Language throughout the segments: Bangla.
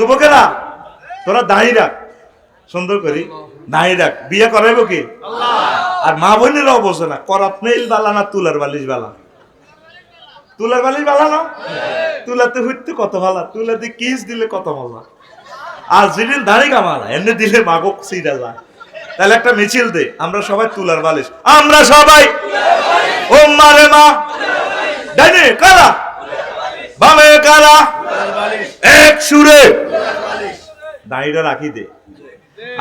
যুবকেরা তোরা দাঁড়িয়ে রাখ, সুন্দর করি দাঁড়িয়ে রাখ। বিয়ে করাইব কি? আর মা বোনেরাও বোঝে না করাত নেইল বালা না তুলার বালিশ বালা। তুলার বালিশ বালা না, তুলাতে হইতে কত ভালো, তুলাতে কিস দিলে কত মজা। আর যেদিন দাঁড়ি কামালা এমনি দিলে মাগো সিরা যায়। তাহলে একটা মিছিল দে, আমরা সবাই তুলার বালিশ, আমরা সবাই ও মারে মা ডাইনে কারা বামে কারা এক সুরে দাঁড়িটা রাখি দে।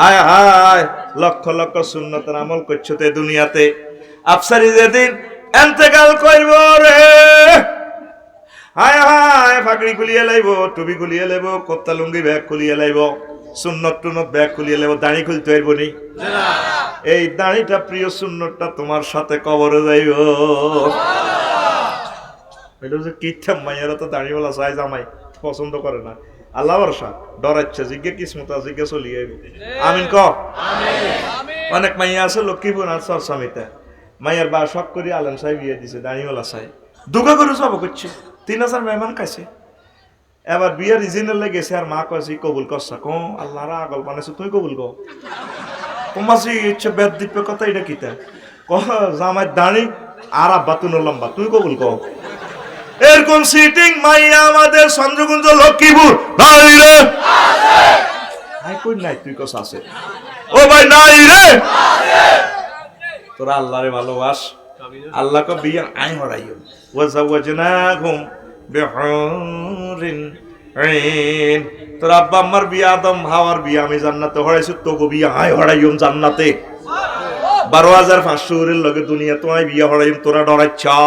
আয় হায় লক্ষ লক্ষ সুন্নতের আমল করছো তে দুনিয়াতে, আফসারি যেদিন এন্তেকাল করব রে, হায় হায় ফাকড়ি খুলিয়ে লাইব, টুপি খুলিয়ে লাইব, কোত্তা লুঙ্গি ব্যাগ খুলিয়ে লাইব, সুন্নত টুনত ব্যাগ খুলিয়ে লাইব, দাঁড়ি খুলতে পারবো নি। এই দাঁড়িটা প্রিয় সুন্নতটা তোমার সাথে কবরে যাইব। এটা হচ্ছে কিচ্ছা, মাইয়ারা তো দাঁড়িওয়ালা চাই, জামাই পছন্দ করে না। আল্লাহ ভরসা ডরাচ্ছে, জিজ্ঞে কিসমত জিজ্ঞে চলি আইব। আমিন ক। অনেক মাইয়া আছে লক্ষ্মীপুর আর সরসামিতে, মাইয়ার বা শখ করি আলম সাহেব বিয়ে দিছে, দাঁড়িওয়ালা চাই, দুগা করে সব করছে, 3000 মেহমান খাইছে। এবার বিয়ের রিজিনাল গেছে আর মা কয়েছে কবুল করছা, কো আল্লাহ রা আগল বানাইছে তুই কবুল কো কমাসি ইচ্ছে বেদ দিপে কথা এটা কিতা ক জামাই দাঁড়ি আর আব্বা তুই লম্বা তুই কবুল কো। এরকম সিটিং মাইয়া আমাদের চন্দ্রকুঞ্জ লক্ষ্মীপুর নাই রে, আই কই নাই তুই কস আছে, ও ভাই নাই রে, তোরা আল্লাহরে ভালোবাস, আল্লাহ কো বিয়া আই হরাইও ওয়াজাওয়াজনাহুম বিহুরিন আইন। তোর আব্বা আম্মার বিয়া আদম হাওয়ার বিয়া আমি জান্নাতে হরাইছি, তোকে বিয়া আই হরাইম জান্নাতে। 12500 এর লগে দুনিয়া তোমায় বিয়া হরাইম, তোরা ডরাচ্ছা।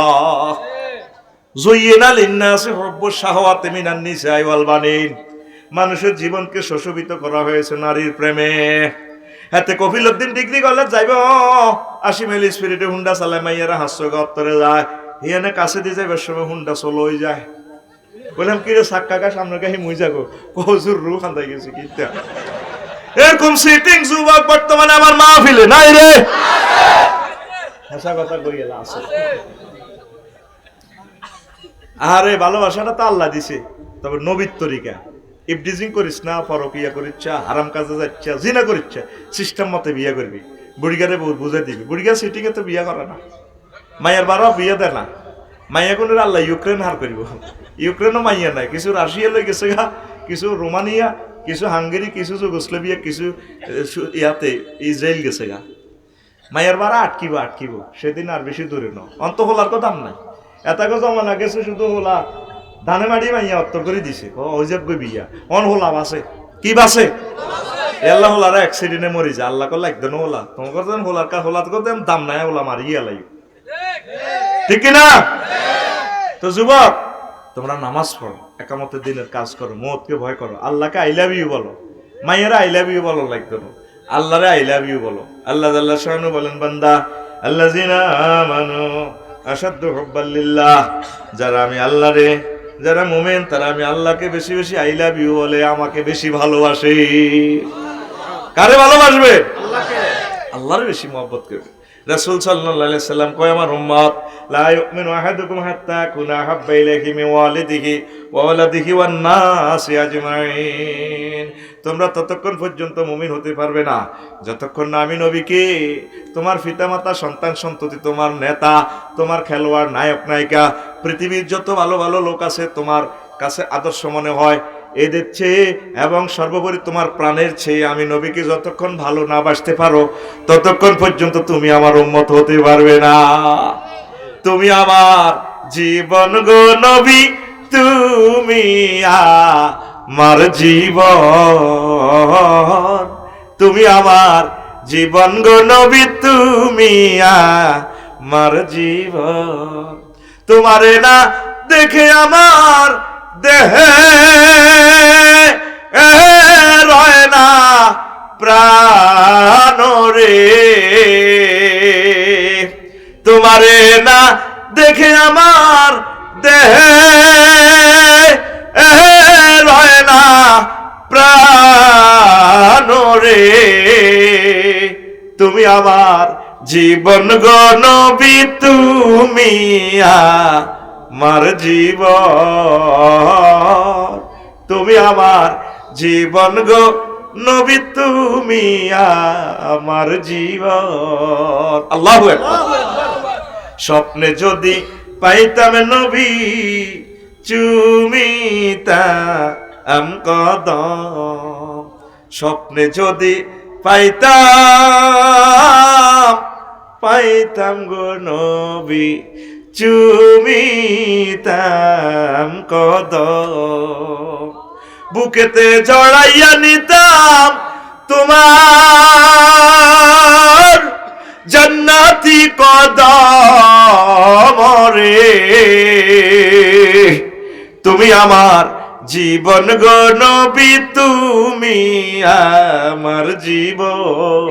যুইয়িনা লিন্নাসি হুব্বুশ শাহাওয়াতি মিনান নিসাই ওয়াল বানিন, মানুষের জীবনকে শোষিত করা হয়েছে নারীর প্রেমে। হাতে কফিলউদ্দিন ডিগ্রি কলেজ যাইব 80 মাইল স্পিরিটে হুন্ডা চালায়, মাইয়ারা হাস্যকে উত্তরে যায়, হিয়ানে কাছে দিয়ে যাইবার সময় হুন্ডা চলো হয়ে যায়। বললাম কি রে সাক্কাকা সামনে কাহি মুই যাগো কজুর রু খান্দাই গেছে কিটা। এরকম সিটিং যুবক বর্তমানে আমার মাহফিলে নাই রে, হাসা কথা কইলা আছে। আরে ভালোবাসাটা তো আল্লাহ দিছে, তবে নবীর তরিকা। ইফটিজিং করিস না, পরকিয়া করিচ্ছা, হারাম কাজে যাচ্ছা, জিনা করিচ্ছা, সিস্টেম মতে বিয়ে করবি। বুড়িগারে বুঝাই দিবি, বুড়িগা সিটিং এ তো বিয়ে করে না, মায়ের বারাও বিয়ে দেয় না। মাইয়া কোন আল্লাহ ইউক্রেন হার করিব, ইউক্রেনও মাইয়া নাই, কিছু রাশিয়া লই গেছে গা, কিছু রোমানিয়া, কিছু হাঙ্গেরি, কিছু যুগোস্লাভিয়া, কিছু ইয়াতে ইসরায়েল গেছে গা। মায়ের বারা আটকিব সেদিন আর বেশি দূরে ন, অন্ত হোলার তো দাম নাই। এটাকে জমানা গেছে শুধু হোলা ধানে মাড়ি মাইয়া অত্তর করে দিছে, ওই যে বিয়া অন হোলা বাসে কি বাসে আল্লাহ হোলারা অ্যাক্সিডেন্টে মরি যায়, আল্লাহ করলে একদিন হোলা তোমার কথা হোলার কা হোলা তো দাম নাই, হোলা মারি গেলাই, ঠিক না? তো যুবক তোমরা নামাজ পড়ো, একামতের দিনের কাজ করো, মওতকে ভয় করো, আল্লাহকে আই লাভ ইউ বলো, মাইয়ারা আই লাভ ইউ বলো লাগতো না, আল্লাহরে আই লাভ ইউ বলো। আল্লাহ আল্লাহ শানু বলেন বান্দা আল্লাযিনা আমানু আশাদ্দু হুব্বাল লিল্লাহ, যারা আমি আল্লাহরে, যারা মুমিন তারা আমি আল্লাহকে বেশি বেশি আই লাভ ইউ বলে, আমাকে বেশি ভালোবাসে। কারে ভালোবাসবে? আল্লাহকে, আল্লাহর বেশি মহব্বত করবে। রাসূল সাল্লাল্লাহু আলাইহি সাল্লাম কয় আমার উম্মত লা ইউমিনু আহাদুকুম হাত্তা কুনা হাব্বা ইলাইহি মিন ওয়ালিদিহি ওয়া ওয়ালাদিহি ওয়ান নাসি আজমাইন, তোমরা ততক্ষণ পর্যন্ত মুমিন হতে পারবে না যতক্ষণ না আমি নবীকে, তোমার পিতামাতা, সন্তান সন্ততি, তোমার নেতা, তোমার খেলোয়াড়, নায়ক নায়িকা, পৃথিবীর যত ভালো ভালো লোক আছে তোমার কাছে আদর্শ মনে হয়, এদের চেয়ে এবং সর্বোপরি তোমার প্রাণের চেয়ে আমি নবীকে যতক্ষণ ভালো না বাসতে পারো ততক্ষণ পর্যন্ত তুমি আমার উম্মত হতে পারবে না। তুমি আমার জীবন গো নবী, তুমি আমার জীবন, তুমি আমার জীবন গো নবী, তুমি আমার জীবন। তোমারে না দেখে আমার দেহে রয় না প্রাণ রে, তোমারে না দেখে আমার দেহে রয় না প্রাণ রে, তুমি আমার জীবন গো নবী, তুমি আমার জীবন, তুমি আমার জীবন গো নবী তুমি আমার জীবন। আল্লাহু আকবার। স্বপ্নে যদি পাইতাম নবী চুমিতাম কদম, স্বপ্নে যদি পাইতাম গো নবী চুমিতাম কদম, বুকেতে জড়াইয়া নিতাম তোমার জান্নাতি কদম রে। তুমি আমার জীবন গো নবী তুমি আমার জীবন,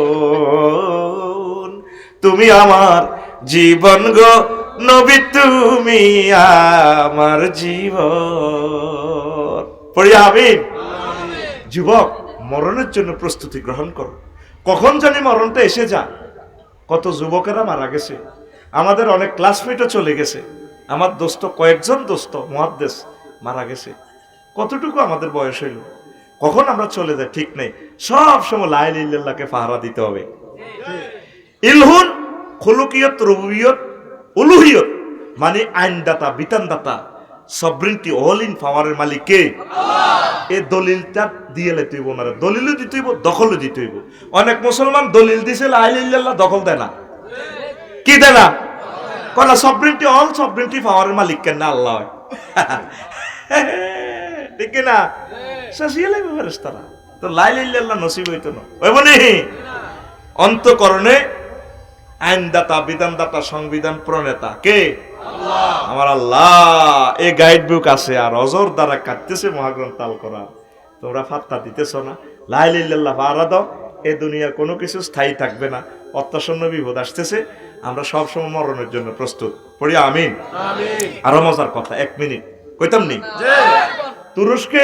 তুমি আমার জীবন গো নবী তুমি আমার জীবন। পড়ি আমিন। যুবক, মরণের জন্য প্রস্তুতি গ্রহণ করো, কখন জানি মরণটা এসে যায়। কত যুবকেরা মারা গেছে, আমাদের অনেক ক্লাসমেটও চলে গেছে, আমার দোস্ত কয়েকজন দোস্ত মুহাদ্দিস মারা গেছে। কতটুকু আমাদের বয়স হইল, কখন আমরা চলে যাই ঠিক নেই। সব সময় লা ইলাহা ইল্লাল্লাহকে পাহারা দিতে হবে। ইলহুন খুলুকিয়ত রুবিয়ত উলুহিয়ত মানে আইনদাতা বিধানদাতা সবরিনটি অল ইন পাওয়ারের মালিক কে? এই দলিলটা দিয়ে লে তুইব না, দলিলও দিতে হইব, দখলও দিতে হইব। অনেক মুসলমান দলিল দিছে লা ইলাহা ইল্লাল্লাহ, দখল দেয় না। কি দেয় না? কলা সবরিনটি অল সবরিনটি পাওয়ারের মালিক কেন না? আল্লাহ। ঠিক না? শাসিয়ে লাগবে ফেরেশতারা, তো লা ইলাহা ইল্লাল্লাহ নসিব হইতো না। হইব নি? অন্তঃকরণে আইনদাতা বিধানদাতা সংবিধান প্রণেতা কে? আল্লাহ। আমার আল্লাহ। এই গাইড বুক আছে আর অজর দ্বারা কাটতেছে মহাগ্রন্থ আল কোরআন, তোমরা ফাত্তা দিতেছ না। লা ইলাহা ইল্লাল্লাহ পাহারা দাও, এই দুনিয়ার কোনো কিছু স্থায়ী থাকবে না, অত্যাসন্ন বিপদ আসতেছে, আমরা সব সময় মরণের জন্য প্রস্তুত। পড়ি আমিন। আরো মজার কথা, 1 মিনিট কইতাম নি। তুরস্কে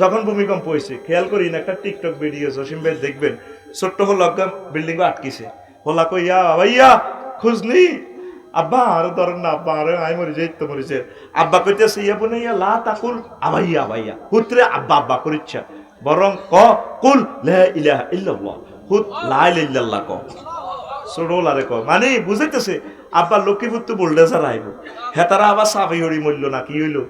যখন ভূমিকম্প হয়েছে, খেয়াল করি না একটা টিকটক ভিডিও জসিম ভাই দেখবেন, ছোট্ট হল বিল্ডিং আটকিছে, হোলা কইয়া ভাইয়া খুঁজনি আব্বা আর ধরেন না, আব্বা আরে আই মরি যাই তো মরিছে, আব্বা কইতেছে ইয়া বনে ইয়া লা তাকুল আবাইয়া ভাইয়া, হুত্রে আব্বা আব্বা করিচ্ছা, বরং ক কুল লা ইলাহা ইল্লাল্লাহ, হুত লা ইলাহা ইল্লাল্লাহ ক সরোলারে ক, মানে বুঝাইতেছে আব্বা লক্ষ্মীপুর তো বোল্ডেজার আইব, হেতারা আবার সাফাই হরি মরল না, কি হইলো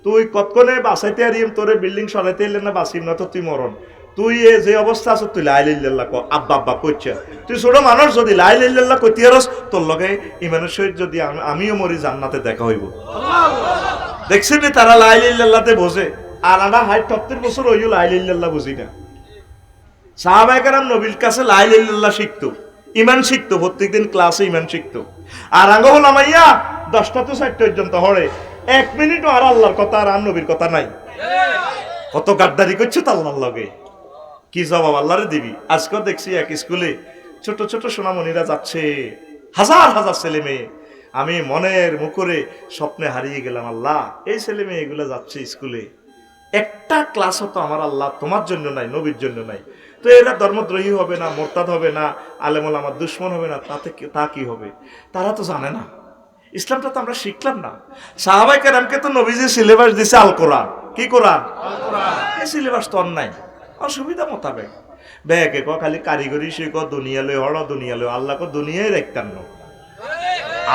তুই কতক্ষণে বাঁচাইতে আরিম, তোরে বিল্ডিং সরাইতে এলে না বাঁচিম না তো তুই মরণ, তুই এ যে অবস্থা আছো তুই লা ইলাহা ইল্লাল্লাহ ক, আব্বা আব্বা কইছে, তুই ছোট মানুষ যদি লা ইলাহা ইল্লাল্লাহ কইতে পারস, তোর লগে ইমানের সহিত যদি আমিও মরি জান্নাতে দেখা হইব। দেখছেন তারা লা ইলাহা ইল্লাল্লাহতে বোঝে, আর আমরা ৭০ বছর হইল লা ইলাহা ইল্লাল্লাহ বুঝি না। সাহাবায়ে কেরাম নবীর কাছে লা ইলাহা ইল্লাল্লাহ শিখতো, ইমান শিখতো, প্রত্যেকদিন ক্লাসে ইমান শিখতো। আর আঙ্গ হলাম আইয়া 10টা তো 4টা পর্যন্ত হরে 1 মিনিটও আর আল্লাহর কথা আর নবীর কথা নাই। কত গাদ্দারি করছে তো আল্লাহর লগে, কি জবাব আল্লাহরে দিবি? আজকেও দেখছি এক স্কুলে ছোট ছোট সোনামণিরা যাচ্ছে, হাজার হাজার ছেলে মেয়ে, আমি মনের মুখরে স্বপ্নে হারিয়ে গেলাম, আল্লাহ এই ছেলে মেয়ে এগুলো যাচ্ছে স্কুলে, একটা ক্লাসও তো আমার আল্লাহ তোমার জন্য নাই, নবীর জন্য নাই, তো এরা ধর্মদ্রোহী হবে না, মোরতাদ হবে না, আলেমুল আমার দুশ্মন হবে না, তা কি হবে? তারা তো জানে না, ইসলামটা তো আমরা শিখলাম না। সাহাবায়ে কেরামকে তো নবীজি সিলেবাস দিছে আল কোরআন, কি কোরআন? এই সিলেবাস তো নাই, অসুবিধা মোতাবেক ব্যাগে ক খালি কারিগরি শিখ, দুনিয়া লই হড়, দুনিয়া লই আল্লাহ কো দুনিয়ায় রাখতাম না,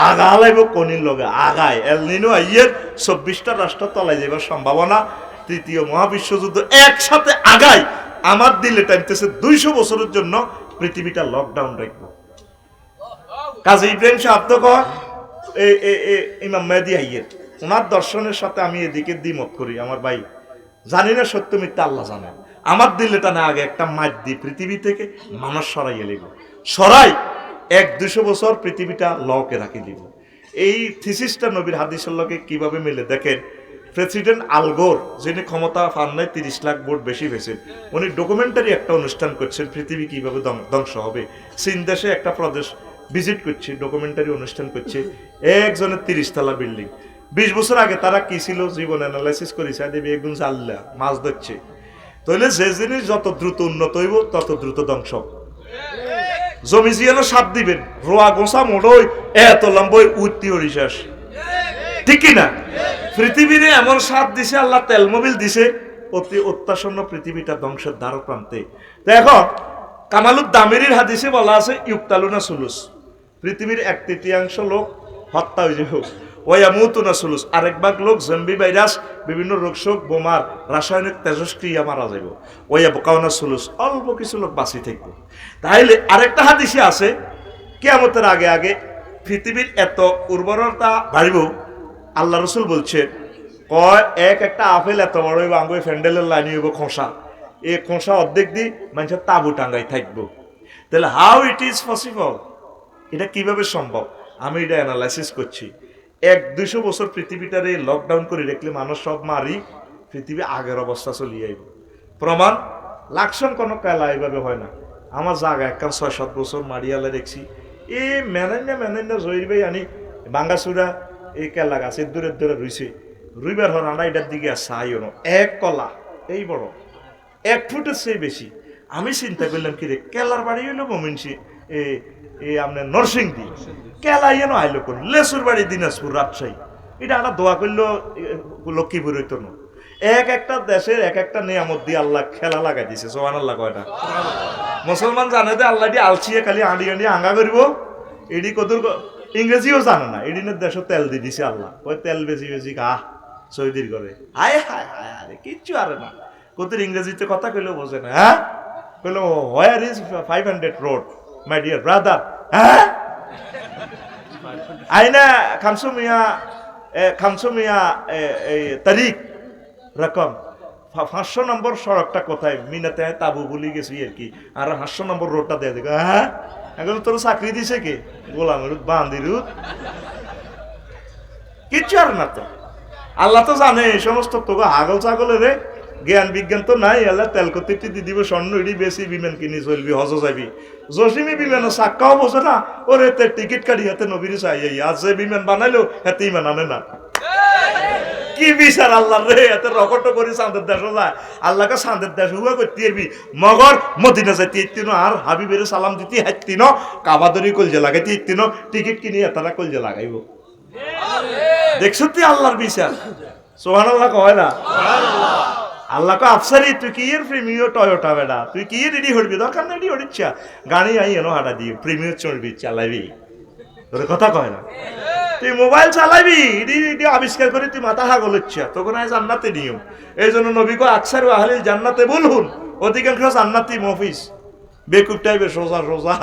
আগা লাইব কোনির লগে আগায় এলনিনো আইয়ের 24টা রাষ্ট্র তলায় যাবার সম্ভাবনা, তৃতীয় মহাবিশ্বযুদ্ধ একসাথে আগায়, আমার দিলে টাইমতেছে 200 বছরের জন্য পৃথিবীটা লকডাউন রাখবো। কাজী ইব্রাহিম সাহেব তো কয় ইমাম মেহেদী আইয়ের, ওনার দর্শনের সাথে আমি এদিকে দ্বিমত করি, আমার ভাই জানি না সত্য মিথ্যা আল্লাহ জানে, আমার দিলেটা না আগে একটা মাঠ দিয়ে পৃথিবী থেকে মানুষ সরাইয়ে লিব, সরাই 100-200 বছর পৃথিবীটা লকে রাখি দিব। এই থিসিসটা নবীর হাদিসের লগে কিভাবে মিলে দেখেন। প্রেসিডেন্ট আল গোর, যিনি ক্ষমতা পান নাই, 30 লাখ ভোট বেশি পেয়েছেন, উনি ডকুমেন্টারি একটা অনুষ্ঠান করছেন, পৃথিবী কিভাবে ধ্বংস হবে, চীন দেশে একটা প্রদেশ ভিজিট করছে, ডকুমেন্টারি অনুষ্ঠান করছে, একজনের 30 তলা বিল্ডিং। 20 বছর আগে তারা কি ছিল জীবন অ্যানালাইসিস করেছে, দেবী একদম জাল্লা মাছ ধরছে, তাহলে যে জিনিস যত দ্রুত উন্নত হইব তত দ্রুত ধ্বংস। জমি জিয়ানো সাপ দিবেন, রোয়া গোসা মোড়ই এত লম্বই উঠতি হরিশ্বাস, ঠিক কিনা? পৃথিবীরে এমন সাপ দিছে আল্লাহ, তেল মোবিল দিছে, অতি অত্যাসন্ন পৃথিবীটা ধ্বংসের দ্বার প্রান্তে। তো এখন কামালুদ দামিরির হাদিসে বলা আছে ইউক্তালুনা সুলুস, পৃথিবীর 1/3 লোক হত্যা হয়ে যাবে, ওয়ামুতুনা সুলুস, আরেক ভাগ লোক জম্বি ভাইরাস বিভিন্ন রোগশোক বোমার রাসায়নিক তেজস্ক্রিয়া মারা যাবে, ওয়াবকাউনা সুলুস, অল্প কিছু লোক বাঁচি থাকবে। তাইলে আরেকটা হাদিসে আছে কিয়ামতের আগে আগে পৃথিবীর এত উর্বরতা বাড়িব, আল্লাহ রসুল বলছে কয় একটা আপেল এত বড় হইব আঙ্গুই ফ্যান্ডেলের লাইন হইব খোসা, এই খোসা অর্ধেক দিয়ে মানুষের তাবু টাঙ্গাই থাকবো। তাহলে হাউ ইট ইজ পসিবল, এটা কিভাবে সম্ভব? আমি এটা অ্যানালাইসিস করছি। 100-200 বছর পৃথিবীটারে লকডাউন করে রাখলে মানুষ সব মারি পৃথিবী আগের অবস্থা চলিয়ে আইব। প্রমাণ লাকসন কোনো কেলা এইভাবে হয় না। আমার জায়গা একখান 6-7 বছর মারিয়ালে দেখছি এই মেনান্না জহির ভাই আনি বাঙ্গাসুরা এই কেলা গাছ দূরে দূরে রুইছে, রুইবার হন আনা এটার দিকে চাইও না, এক কলা এই বড় 1 ফুটের চেয়ে বেশি। আমি চিন্তা করলাম কি রে কেলার বাড়ি হইলো মমিনসি এই আপনার নরসিংদী, কেলা ইয়েন আইলো কোন লেসুর বাড়ি দিনাজপুর রাজশাহী, এটা আমরা দোয়া করলেও লক্ষ্মীপুর হইতো না। একটা দেশের একটা নিয়ামত দিয়ে আল্লাহ খেলা লাগাই দিছে, সুবহানাল্লাহ কয়টা। মুসলমান জানে যে আল্লাহ দিয়ে আলছিয়ে খালি আঁড়ি আঙ্গা করবো, এডি কদুর ইংরেজিও জানে না, এডিনের দেশে তেল দিয়ে দিছে আল্লাহ, ওই তেল বেশি বেশি গাহ সৌদির করে হায় হায় হায় আরে কিচ্ছু আরে না, কদুর ইংরেজিতে কথা কইলেও বোঝে না। হ্যাঁ কইলো where is 500 road my dear brother, হ্যাঁ আইনা খামসু মিয়া তারিখ রকম 500 নম্বর সড়কটা কোথায়, মিনাতে তাবু বলি গেছি আর কি, আর 500 নম্বর রোডটা দিয়ে দেখ। হ্যাঁ এখন তোর চাকরি দিছে কে, গোলামের বান্দিরুত কিচ্ছু আর না। তো আল্লাহ তো জানে এই সমস্ত তোকে হাগল ছাগলের রে জ্ঞান বিজ্ঞান তো নাই, আল্লাহ তেল করতে দি দিব স্বর্ণ ইডি বেশি বিমান কিনি চলবি হজ যাবি, জসিমি বিমানে চাক্কাও বোঝে না, ওর এতে টিকিট কাটি হাতে নবীর চাই আজ যে বিমান বানাইলো হাতে ইমান আনে না। কি বিচার আল্লাহ রে, এত রকট করি চাঁদের দেশ যায়, আল্লাহকে চাঁদের দেশ হুয়া করতে পারবি, মগর মদিনা যাইতে ইত্তিনো আর হাবিবের সালাম দিতে হাইতিন, কাবাদরি কলজে লাগাইতে ইত্তিন, টিকিট কিনি এতারা কলজে লাগাইব। দেখছ তুই আল্লাহর বিচার, সুবহানাল্লাহ কয় না। আল্লাহ কো আফসারি তুই কি এর প্রিমিয়ার টয়োটা বেটা, তুই কি রেডি হড়বি, দরকার নাই রেডি হড়িচ্ছা, গাড়ি আই এনো হাঁটা দিয়ে প্রিমিয়ার চড়বি চালাবি, তোর কথা কয় না। তুই মোবাইল চালাবি এটি আবিষ্কার করে তুই মাথা হাগল হচ্ছে, তখন আয় জান্নাতে নিয়ম। এই জন্য নবী কো আকসারু আহলিল জান্নাতে বলুন, অধিকাংশ জান্নাতি মফিস বেকুব টাইপের সোজা সোজা,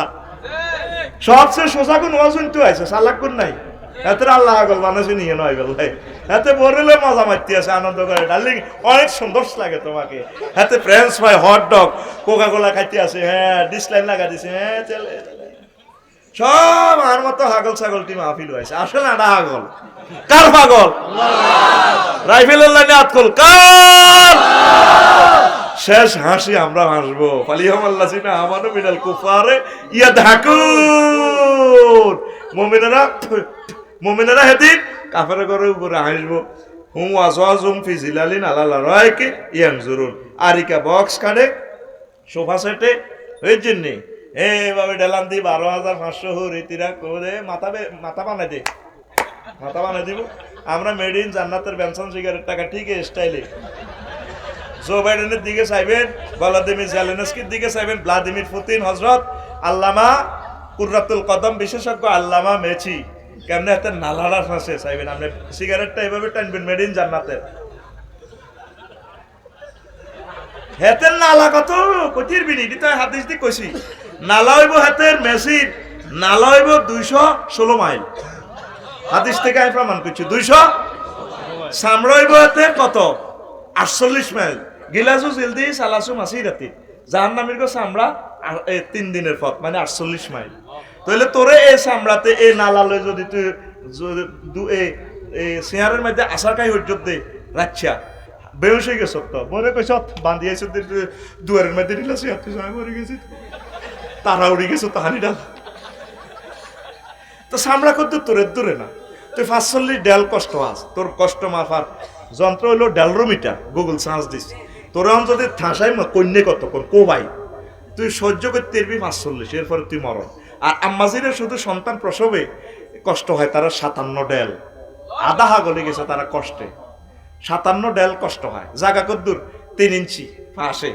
সবচেয়ে সোজা কোন ওয়াজুন তো আছে সালাক কোন নাই, এতে আল্লাহ আগল বানাসি নিয়ে নয় বেলায়, এতে বললে মজা মারতে আছে আনন্দ করে, ডার্লিং অনেক সুন্দর লাগে তোমাকে, হাতে French fry hot dog Coca Cola খাইতে আছে, হ্যাঁ ডিসলাইন লাগা দিছে, হ্যাঁ চলে সব আর মতো হাগল ছাগলটি মাহফিল হয়েছে। আসলে না হাগল কার পাগল, রাইফেলের লাইনে আতকল কার, শেষ হাসি আমরা হাসবো, ফালিহামাল্লাযিনা আমানু মিনাল কুফারে ইয়াদহাকুন, মুমিনেরা হেদিন কাফেরের ঘরের উপরে হাসবো, হুম ওয়াজওয়াজুম ফি জিলালিন আলা লারাইকি ইয়ানজুরুন, আরিকা বক্স কাটে সোফা সেটে ওই জন্য এইভাবে ডেলান দি 12,500 হুরিতিরা করে মাথা বানাই দে, মাথা বানাই দিব আমরা। মেড ইন জান্নাতের বেনসন সিগারেট টাকা ঠিক স্টাইলে জো বাইডেনের দিকে চাইবেন, ভলাদিমির জেলেনস্কির দিকে চাইবেন, ভ্লাদিমির পুতিন, হযরত আল্লামা কুররাতুল কদম বিশেষজ্ঞ আল্লামা মেচি কেমনে হাতে নালাড়া ফাঁসে চাইবেন, আপনি সিগারেটটা এভাবে টানবেন মেড ইন জান্নাতের হাতের নালা কত কতির বিনি দিতে হাদিস দি কইছি, নালা হইব হাতের মেসির নালা হইব 216 মাইল, হাদিস থেকে আমি প্রমাণ করছি 200, সামরা হইব হাতে কত 48 মাইল, গিলাসু জিলদি সালাসু মাসি রাতি জাহান্নামীর গো সামরা 3 দিনের পথ মানে 48 মাইল। তাহলে তোরে এই সামরাতে এই নালা লই যদি তুই এই সিয়ারের মধ্যে আসার কাই হজ্জত দে রাচ্ছা বেউস হয়ে গেছ, তো মনে কইস বান্ধিয়েছ দুয়ারের মধ্যে দিল সে তুই সময় মরে গেছি, তারা উড়ে গেছো তাহানি ডাল, তো সামরা করতে তোরের দূরে না, তুই 45 ডেল কষ্ট আস, তোর কষ্ট মাফার যন্ত্র হইলো ডেলরোমিটার, গুগল সার্চ দিস, তোর যদি ঠাসাই কন্যে কতক্ষণ কোবাই তুই সহ্য করতে পারবি 45, এরপরে তুই মরণ। আর আম্মাজিরের শুধু সন্তান প্রসবে কষ্ট হয় তারা 57 ডেল, আধা হা গলে গেছে তারা কষ্টে 57 ডেল কষ্ট হয়, জাগা কদ্দুর 3 ইঞ্চি পাশে,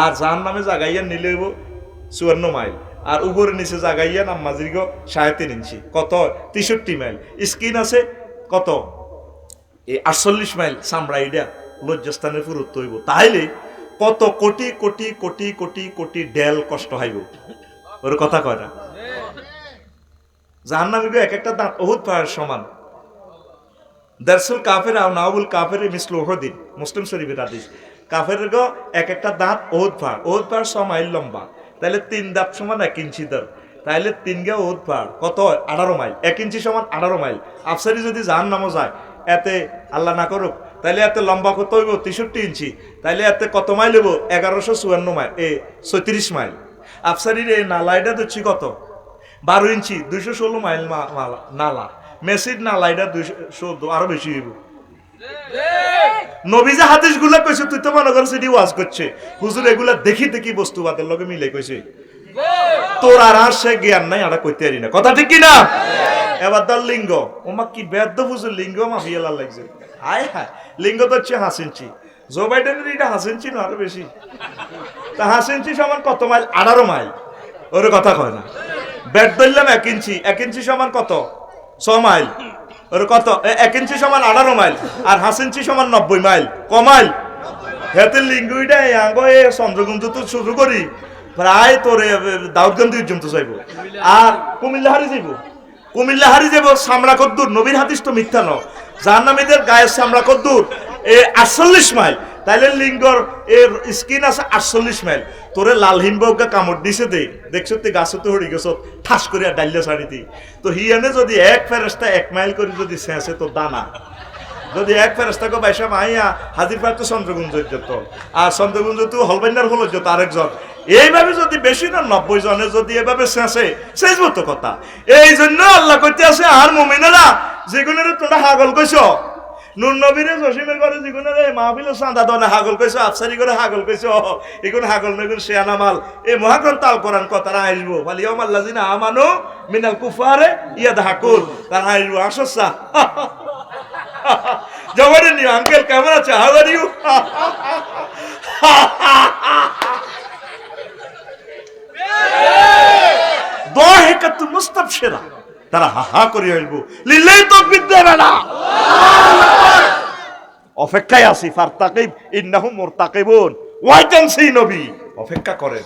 আর জাহান নামে জাগাইয়া নিলে 54 মাইল, আর উপরে নিচে জাগাইয়া নামাজির 3.5 ইঞ্চি, কত 63 মাইল। স্কিন আছে কত 48 মাইল, চামড়া এটা লজ্জাস্থানের পুরুত্ব হইব। তাইলে কত কোটি কোটি কোটি কোটি কোটি ডেল কষ্ট হইব, ওর কথা কয় না। জাহান্নামীর এক একটা দাঁত উহুদ পাহাড়ের সমান। দারসুল কাফের আর নাউল কাফের মিসলু উহুদিন, মুসলিম শরীফের হাদিস। কাফের এক একটা দাঁত উহুদ পাহাড়, উহুদ পাহাড় 6 মাইল লম্বা, তাহলে 3 দাঁত সমান 1 ইঞ্চি দর, তাইলে 3 গা উহুদ পাহাড় কত 18 মাইল, 1 ইঞ্চি সমান 18 মাইল। আফসারি যদি জাহান্নামও যায় এতে আল্লাহ না করুক, তাইলে এতে লম্বা কত হইব 63 ইঞ্চি, তাইলে এতে কত মাইল হইব 1154 মাইল, 36 মাইল। আফসারির এই নালাইটা দিচ্ছি কত 12 ইঞ্চি, 216 মাইল নালা। মেসিড নালা এটা 214, আরো বেশি হইব। নবীজা হাদিস গুলা কইছে, তুই তো মনে করছিস ওয়াজ করছে, হুজুর এগুলা দেখি দেখি বস্তুবাদের লগে মিলে কইছে। তোর আর সে জ্ঞান নাই, আড়া কইতে পারি না, কথা ঠিক কি না? এবার তার লিঙ্গ, ওমা কি বেদ্য হুজুর লিঙ্গ মাফিয়ালা লাগছে। আয় হায়, লিঙ্গ তো হচ্ছে 5 ইঞ্চি। জো বাইডেনের এটা 5 ইঞ্চি না আরো বেশি। তা 5 ইঞ্চি সমান কত মাইল? 18 মাইল। ওর কথা কয় না। ব্যাট ধরলাম 1 ইঞ্চি, 1 ইঞ্চি সমান কত 6 মাইল। ওর কত 1 ইঞ্চি সমান 18 মাইল, আর 5 ইঞ্চি সমান 90 মাইল। ক মাইল? হেতে লিঙ্গুইটা আঙ্গ চন্দ্রগুঞ্জ তো শুরু করি প্রায় তোর দাউদগঞ্জ পর্যন্ত যাইব, আর কুমিল্লা হারি যাইব। কুমিল্লা হারি যাব চামড়া কদ্দুর, নবীর হাদিস তো মিথ্যা ন। জাহান্নামীদের গায়ের চামড়া কদ্দুর 48 মাইল, তাইলে লিঙ্গর এর স্কিন আছে 48 মাইল। তোরে লালহীন বউকে কামড় দিছে দে, দেখছ তুই গাছতে হরি গেছ ঠাস করে ডাইলে ছাড়ি দি। তো হিয়ানে যদি 1 ফেরেস্তা 1 মাইল করে যদি শেষে তো দানা, যদি 1 ফেরেস্তাকে বাইসা মাইয়া হাজির পায় তো চন্দ্রগুঞ্জ যেত, আর চন্দ্রগুঞ্জ তো হলবাইনার হল যেত আরেকজন। এইভাবে যদি বেশি না 90 জনে যদি এভাবে শেষে শেষ মতো কথা। এই জন্য আল্লাহ কইতে আছে, আর মুমিনেরা যেগুনের তোমরা হাগল কইছ, নুর নবীরে জসিমের ঘরে যেগুনের মাহফিলের চাঁদা দনে হাগল কইছ, আফসারি করে হাগল কইছ, এগুলো হাগল নয়, এগুলো শেয়ানা মাল। এই মহাগ্রন্থ আল কোরআন কথারা আসবো, বলি ওমাল্লাযিনা আমানু মিনাল কুফারে ইয়াদহাকুন, তারা আসবো আসছা। জবানে নিউ আঙ্কেল কেমন আছে? How are you? দাহিকাতু মুস্তাবশিরা, তারা হা হা করে আসবো, লিল্লাহি তাকবীর দেবে না। অপেক্ষায় আছি, ফারতাকিব ইন্নাহুম মুরতাকিবুন, ওয়াইট এন্ড সি। নবী অপেক্ষা করেন,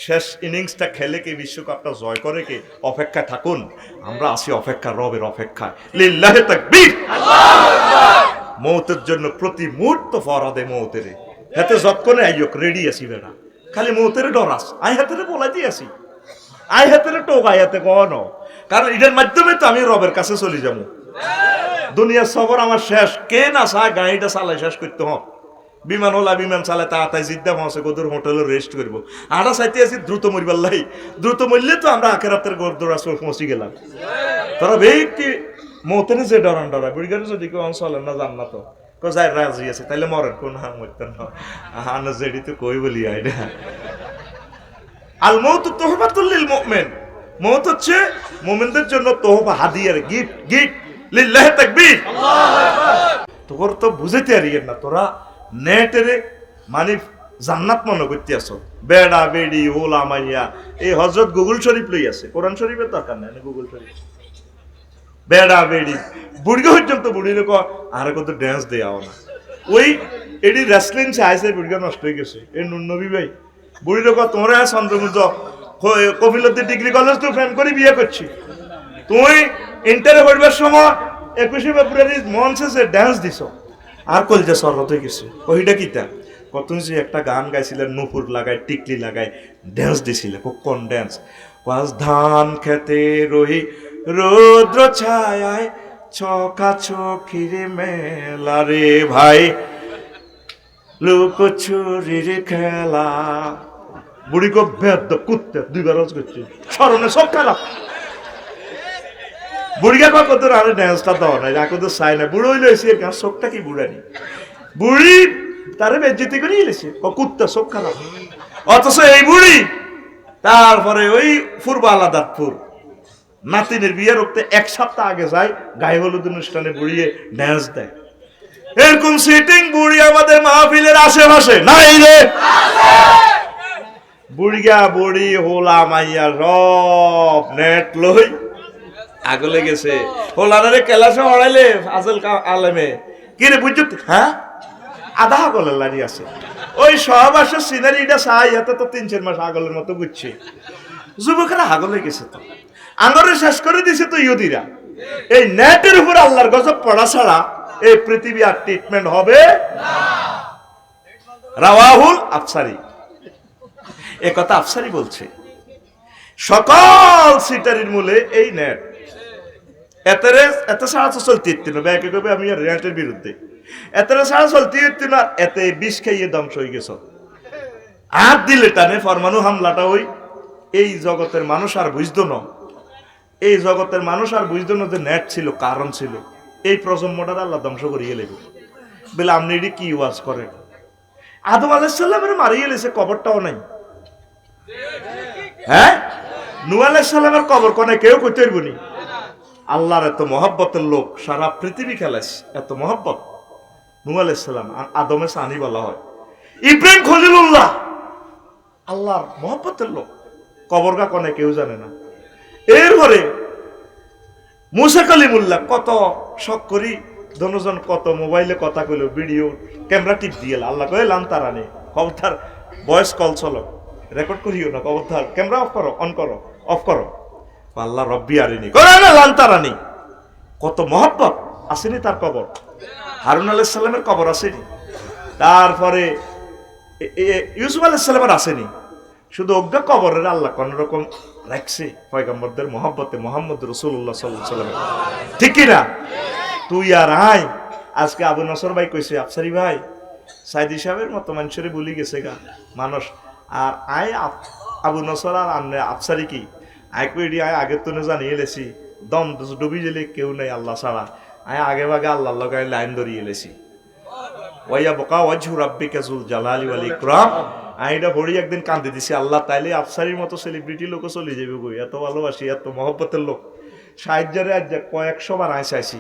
শেষ ইনিংসটা খেলে কি বিশ্বকাপটা জয় করে কি, অপেক্ষা থাকুন। আমরা আছি অপেক্ষা, রবের অপেক্ষায়। লিল্লাহি তাকবীর, আল্লাহু আকবার। মৌতের জন্য প্রতি মুহূর্ত ফরাদে মৌতেরে হাতে যতক্ষণে আইয়ক রেডি আছি বেড়া, খালি মৌতেরে ডরাস, আই হাতেরে বলাই দিয়ে আসি, আই হাতেরে টোক আই হাতে কন, কারণ এটার মাধ্যমে তো আমি রবের কাছে চলে যাবো। দুনিয়ার সফর আমার শেষ, কে না চায় গাড়িটা চালাই শেষ করতে হোক। বিমান ওলা বিমান চালায় তাড়াতাড়ি জিদ্দা পৌঁছে গোদুর হোটেলে রেস্ট করবো। আড়া চাইতে আছি দ্রুত মরিবার লাই, দ্রুত মরলে তো আমরা আখেরাতের গোদুরা পৌঁছে গেলাম। তারা ব্যক্তি মতেনে যে ডরান ডরা বুড়িগারে যদি কেউ চলেন না জান না তো যাই রাজি আছে, তাইলে মরেন কোন মরতেন না, আনা যেটি তো কই বলি আইডা। আল মৌত তোহফাতুল লিল মুমিন, মৌত হচ্ছে মুমিনদের জন্য তোহফা, হাদিয়ার গিফট, গিফট। লিল্লাহি তাকবীর, আল্লাহু আকবার। তোর তো বুঝাইতে আরিয়েন না, তোরা নেটেরে মানে জান্নাত মনে করতে আসো, বেড়া বেড়ি ওলা মাইয়া। এই হযরত গুগল শরীফ লই আছে, কোরআন শরীফের দরকার নাই, গুগল শরীফ। বেড়া বেড়ি বুড়িকে পর্যন্ত বুড়ির আর কত ড্যান্স দেওয়া না, ওই এটি রেসলিং চাইছে, বুড়িকে নষ্ট হয়ে গেছে। এই নুন নবী ভাই বুড়ির তোমরা চন্দ্রগুঞ্জ কপিলতি ডিগ্রি কলেজ তো ফ্রেন্ড করে বিয়ে করছি, তুই ইন্টারে পড়বার সময় 21শে ফেব্রুয়ারি মঞ্চে যে ড্যান্স দিছ, আর কলজা সরত হয়ে গেছে। ওইটা কিতা কত যে একটা গান গাইছিলেন, নুপুর লাগায় টিকলি লাগায় ড্যান্স দিছিলে, কোন ড্যান্স? পাঁচ ধান খেতে রহি রৌদ্র ছায় ছকা ছকির মেলা রে ভাই, লুকোচুরির খেলা। বুড়ি গো বেদ কুত্তে 2 বার করছে, স্মরণে সব খারাপ। বুড়িকে কত আরে ড্যান্সটা দেওয়া নাই, এখন তো চাই না। বুড়ো হইলে এসে গান চোখটা কি বুড়ানি, বুড়ি তারে বেজ্জতি করে এলেছে, কুত্তা চোখ খারাপ। অথচ এই বুড়ি তারপরে ওই ফুরবা আলাদাপুর নাতিনের বিয়ে রক্তে 1 সপ্তাহ আগে যায়, গায়ে হলুদ অনুষ্ঠানে বুড়িয়ে ড্যান্স দেয়। এরকম সিটিং বুড়ি আমাদের মাহফিলের আশেপাশে নাই রে। বুড়িয়া বুড়ি হোলা মাইয়া সব নেট লই আগলে গেছে। হোলারে কেলাসে হড়াইলে ফাজল আলেমে কি রে বুঝছো? হ্যাঁ, আধা আগলের লাড়ি আছে। ওই সহবাসের সিনারিটা চাই এত তো 3-4 মাস আগলের মতো বুঝছে। যুবকেরা আগলে গেছে, তো আঙরে শেষ করে দিছে তো ইহুদিরা। এই নেটের উপর আল্লাহর গজব পড়া ছাড়া এই পৃথিবী আর ট্রিটমেন্ট হবে না। রাওয়াহুল আফসারি, এ কথা আফসারি বলছে। সকল সিটারির মূলে এই নেট। এত ছাড়া তো চলতে ইত্তিন ব্যাকে কবে আমি আর নেটের বিরুদ্ধে। এত ছাড়া চলতে ইত্তিন, এতে বিষ খাইয়ে ধ্বংস হয়ে গেছ। হাত দিলে টানে পরমাণু হামলাটা ওই এই জগতের মানুষ আর বুঝতো না। এই জগতের মানুষ আর বুঝতো না যে নেট ছিল, কারণ ছিল। এই প্রজন্মটার আল্লাহ ধ্বংস করিয়ে লেগে বলে আপনি এটি কি ওয়াজ করেন? আদম আলাইহিস সালামের মারিয়ে লেছে, কবরটাও নাই। হ্যাঁ, নূহ আলাইহিস সালামের কবর কোনে কেউ কইতে পারবো নি। আল্লাহর এত মহব্বতের লোক সারা পৃথিবী খেলাইছে, এত মহব্বত। নূহ আলাইহিস সালাম আদমের সানি বলা হয়। ইব্রাহিম খলিলুল্লাহ আল্লাহর মহব্বতের লোক, কবরগা কোনে কেউ জানে না। এরপরে মুসা কালিমুল্লাহ কত শখ করি দনজন কত মোবাইলে কথা কইল, ভিডিও ক্যামেরা টিপ দিয়ে আল্লাহ কয়ে লান্তারা নেই খবরদার, ভয়েস কল চলো, রেকর্ড করিও না, খবরদার ক্যামেরা অফ করো, অন করো, অফ করো। আল্লাহ রব্বি আরিনি করে না লান্তারা নেই। কত মহব্বত আসেনি তার কবর। হারুন আলাইহিস সালামের কবর আসেনি। তারপরে ইউসুফ আলাইহিস সালামের আসেনি। শুধু অজ্ঞা কবরের আল্লাহ কোন রকম রাখছে পয়গম্বরদের মহব্বতে, মোহাম্মদ রাসূলুল্লাহ সাল্লাল্লাহু আলাইহি ওয়াসাল্লাম। ঠিক কি না? তুই আর আয় আজকে আবু নসর ভাই কইছে, আফসারি ভাই সাইদি সাহেবের মতো মানুষের বলি গেছে গা মানুষ। আর আয় আবু নসর আর আমনে আফসারি কি আয় কইডি আয় আগে তো জানিয়ে লেছি, দম ডুবি গেলে কেউ নেই আল্লাহ ছাড়া। আয় আগে ভাগে আল্লাহর লগায় লাইন ধরিয়ে লেছি। ওয়াইয়া বকা ওয়াজহু রাব্বিকা যুল জালালি ওয়াল ইকরাম। আইডা ভরি একদিন কান্দে দিছি, আল্লাহ তাইলে আফসারির মতো সেলিব্রিটি লোকও চলে যাবে গই। এত ভালোবাসি, এত মহব্বতের লোক। সাহায্যারে আজ কয়েকশো বার আয় চাইছি,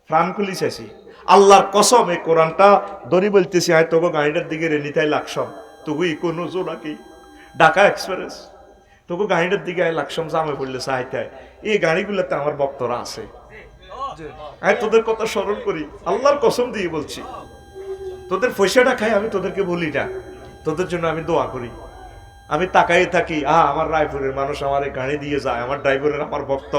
প্রাণ খুলি চাইছি। আল্লাহর কসম এই কোরআনটা দড়ি বলতেছি, আয় তোকে গাড়িটার দিকে রেনিতাই লাগসম, তুই কোনো জোড়াকি ঢাকা এক্সপ্রেস তোকে গাড়িটার দিকে আয় লাগসম জামে পড়লে সাহায্যায়। এই গাড়িগুলোতে আমার ভক্তরা আছে। আয় তোদের কথা স্মরণ করি, আল্লাহর কসম দিয়ে বলছি। তোদের পয়সাটা খাই আমি তোদেরকে বলি না, তোদের জন্য আমি দোয়া করি। আমি তাকাই থাকি, আমার রায়পুরের মানুষ আমার গাড়ি দিয়ে যায়, আমার ড্রাইভারের আমার ভক্ত,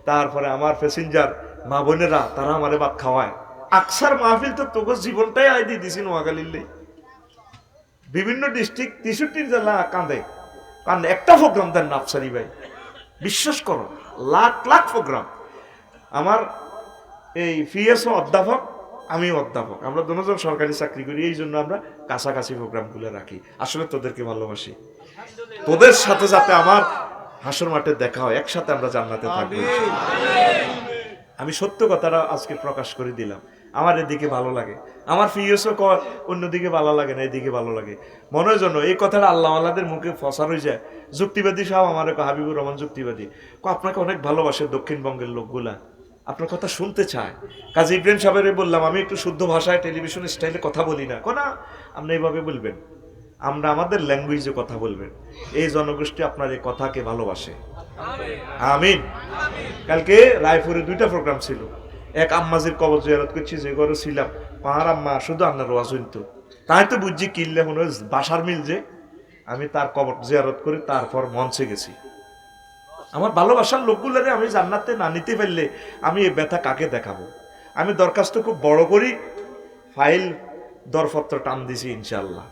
তারপরে আমার প্যাসেঞ্জার মা বোনেরা তারা আমারে ভাত খাওয়ায়। আকসার মাহফিল তো তোকে জীবনটাই আয় দিয়ে দিছি নোয়াখালীলে। বিভিন্ন ডিস্ট্রিক্ট 63 জেলা কাঁদে, কারণ একটা প্রোগ্রাম দেন না আফসারি ভাই, বিশ্বাস করো লাখ লাখ প্রোগ্রাম। আমার এই পিএসও অধ্যাপক, আমি অধ্যাপক, আমরা দুজন সরকারি চাকরি করি, এই জন্য আমরা কাছাকাছি প্রোগ্রামগুলো রাখি। আসলে তোদেরকে ভালোবাসি, তোদের সাথে যাতে আমার হাসর মাঠে দেখা হয়, একসাথে আমরা জান্নাতে থাকবো। আমি সত্য কথাটা আজকে প্রকাশ করে দিলাম। আমার এদিকে ভালো লাগে, আমার ফিএসও অন্যদিকে ভালো লাগে না, এদিকে ভালো লাগে। মনের জন্য এই কথাটা আল্লাহ আল্লাহদের মুখে ফসার হয়ে যায়। যুক্তিবাদী সাহেব আমার হাবিবুর রহমান যুক্তিবাদী আপনাকে অনেক ভালোবাসে, দক্ষিণবঙ্গের লোকগুলা আপনার কথা শুনতে চায়। কাজী ইব্রাহিম সাহেবের বললাম আমি একটু শুদ্ধ ভাষায় টেলিভিশন স্টাইলে কথা বলি না, কোনা আপনি এইভাবে বলবেন, আমরা আমাদের ল্যাঙ্গুয়েজে কথা বলবেন। এই জনগোষ্ঠী আপনার এই কথাকে ভালোবাসে। আমিন। কালকে রায়পুরে 2টা প্রোগ্রাম ছিল। এক আম্মাজির কবর জিয়ারত করছি, যে ঘরে ছিলাম, পাহাড় আম্মা শুধু আপনার ওয়াজ হইতো, তাই তো বুঝছি কিনলে মনে হয় বাসার মিল, যে আমি তার কবর জিয়ারত করে তারপর মঞ্চে গেছি। আমার ভালোবাসার লোকগুলোরে আমি জান্নাতে না নিতে পারলে আমি এই ব্যথা কাকে দেখাবো? আমি দরখাস্ত খুব বড় করি, ফাইল দরপত্র টান দিছি ইনশাআল্লাহ।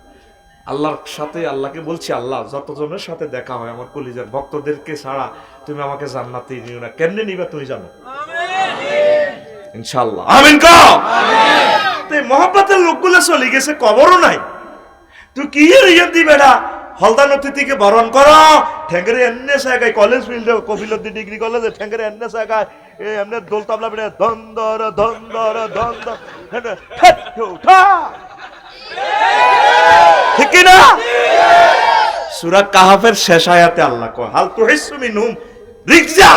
আল্লাহর সাথে আল্লাহকে বলছি, আল্লাহ যতজনের সাথে দেখা হয় আমার কলিজার ভক্তদেরকে ছাড়া তুমি আমাকে জান্নাতে নিও না। কেমনে নিবা তুমি জানো ইনশাআল্লাহ। আমিন কও। মহব্বতের লোকগুলো চলে গেছে, কবরও নাই। তুই কি রিয়া দিবে না? হলদা নথি থেকে বরণ করো, ঠেঙ্গরে এনে জায়গায় কলেজ ফিল্ডে কপিলদ্দি ডিগ্রি কলেজে ঠেঙ্গরে এনে জায়গায় এমনি দোল তাবলা বেড়ে ধন্দর ধন্দর ধন্দর উঠা, ঠিক না? সূরা কাহাফের শেষ আয়াতে আল্লাহ কয় হাল তুহিসু মিনহুম রিকজা।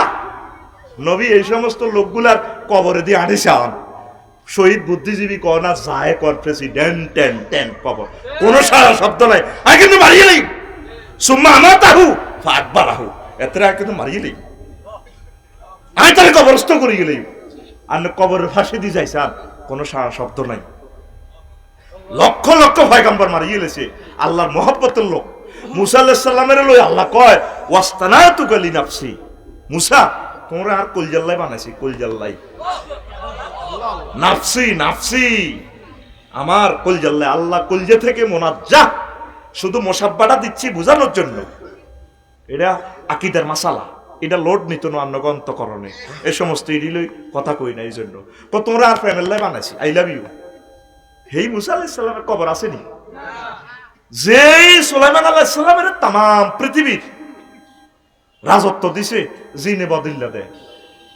নবী এই সমস্ত লোকগুলার কবরে দিয়ে আনিসান, শহীদ বুদ্ধিজীবী কর না যায় কর প্রেসিডেন্ট টেন টেন কবর কোন সারা শব্দ নাই আগে কিন্তু মারিয়ে নেই সুম্মা আমার তাহু ফাটবার আহু এত আগে কিন্তু মারিয়ে নেই আমি তাহলে কবরস্থ করে গেলেই আর কবরের ফাঁসি দিয়ে যাইছে আর কোনো সারা শব্দ নাই লক্ষ লক্ষ পয়গম্বর মারিয়ে গেলেছে আল্লাহর মহব্বতের লোক মুসা আলাইহিস সালামের লই আল্লাহ কয় ওয়াস্তানাতুকা লিনাফসি মুসা তোমরা আর কলজাল্লাই বানাইছি কলজাল্লাই নাফসি নাফসি আমার কলজাল্লাই আল্লাহ কলজে থেকে মোনাজ্জাহ শুধু মোসাব্বাটা দিচ্ছি বোঝানোর জন্য এটা আকীদার মাসালা এটা লোড নিত না অন্য অন্তকরণে এই সমস্ত ইডিলই কথা কই না এই জন্য তোমরা আর প্রেমেল্লাই বানাইছি আই লাভ ইউ হেই মুসা আলাইহিস সালামের কবর আসেনি যেই সুলাইমান আলাইহিস সালামের তাম পৃথিবীর রাজত্ব দিছে জিনে বদিল্লা দেয়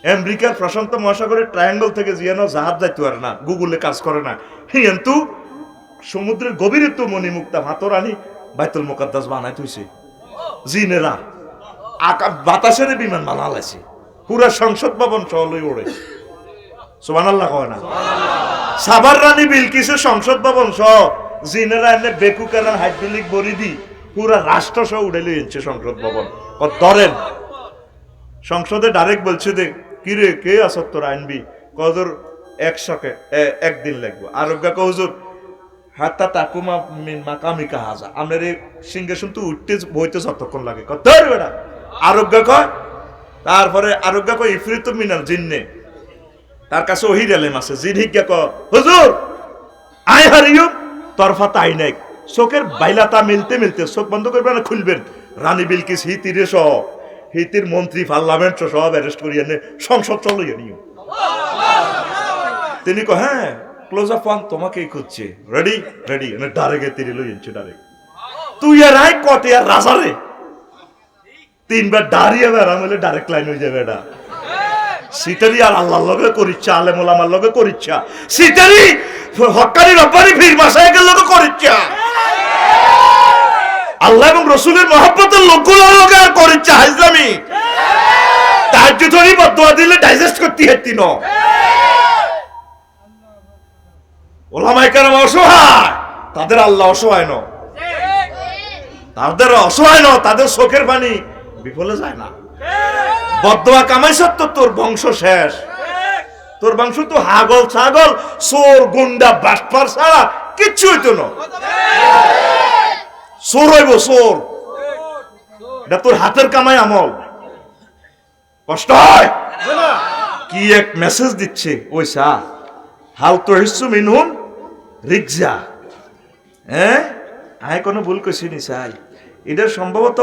আমেরিকার প্রশান্ত মহাসাগরের ট্রায়াঙ্গল থেকে জিয়ানো জাহাজ যাইতে পারে না গুগলে কাজ করে না কিন্তু সমুদ্রের গভীরে তো মণিমুক্তা ভাতরানি বাইতুল মুকাদ্দাস বানাই থইছে জিনেরা বাতাসের বিমান বানালাইছে পুরা সংসদ ভবন চলই ওড়ে সুবহানাল্লাহ কয় না সাবার রানী বিলকিসের সংসদ ভবন সহ জিনেরা এনে বেকুকারার হাইড্রোলিক বড়ি দি পুরা রাষ্ট্র সহ উড়ে লিয়েছে সংসদ ভবন ধরেন সংসদে ডাইরেক্ট বলছে যে কিরে কে আসত তোর আইনবি কদর একদিন লাগবে আরোগ্য কহুজুর হাতা তাকুমা মিন মাকামিকা হাজা আমাদের এই সিংহাসন তো উঠতে বইতে যতক্ষণ লাগে ধর বেটা আরোগ্য কয় তারপরে আরোগ্য কয় ইফরিত মিনাল জিন্নে তার কাছে ওহির এলেম আছে জিন হিজ্ঞা ক হুজুর আই হারিয়ু তরফা তাই নাই চোখের বাইলাতা মিলতে মিলতে চোখ বন্ধ করবেন না খুলবেন রানী বিলকিস হিতিরে সহ হিতির মন্ত্রী পার্লামেন্ট সব অ্যারেস্ট করিয়ে এনে সংসদ চলিয়ে নিও তিনি কো হ্যাঁ ক্লোজ আপ ওয়ান তোমাকেই খুঁজছে রেডি রেডি এনে ডাইরেক্ট তিরে লই এনছে ডাইরেক্ট তুই আর আই কতে আর রাজারে তিনবার দাঁড়িয়ে বেড়াম হলে ডাইরেক্ট লাইন হয়ে যাবে এটা সিটারি আর আল্লাহর লগে করিচ্ছা আলেম ওলামার লগে করিচ্ছা সিটারি হক্কানি রব্বানি ফির মাসায়েকের লগে করিচ্ছা আল্লাহ এবং রাসূলের মহব্বতের লোকগুলোর লগে আর করিচ্ছা হাইজলামি তাহাজ্জুদ হরি বদদুয়া দিলে ডাইজেস্ট করতে হেতি ন ওলামায়ে কেরাম অসহায় তাদের আল্লাহ অসহায় ন তাদের অসহায় ন তাদের চোখের পানি বিফলে যায় না বদদুয়া কামাইছ তো তোর বংশ শেষ তোর বংশ তো হাগল ছাগল চোর গুন্ডা বাটপার ছাড়া কিচ্ছু হইতো না চোর হইব চোর এটা তোর হাতের কামাই আমল কষ্ট হয় কি এক মেসেজ দিচ্ছে ওই সা হাল তো হিসু মিনহুম রিকজা হ্যাঁ আয় কোনো ভুল কইছি নি চাই এটা সম্ভবত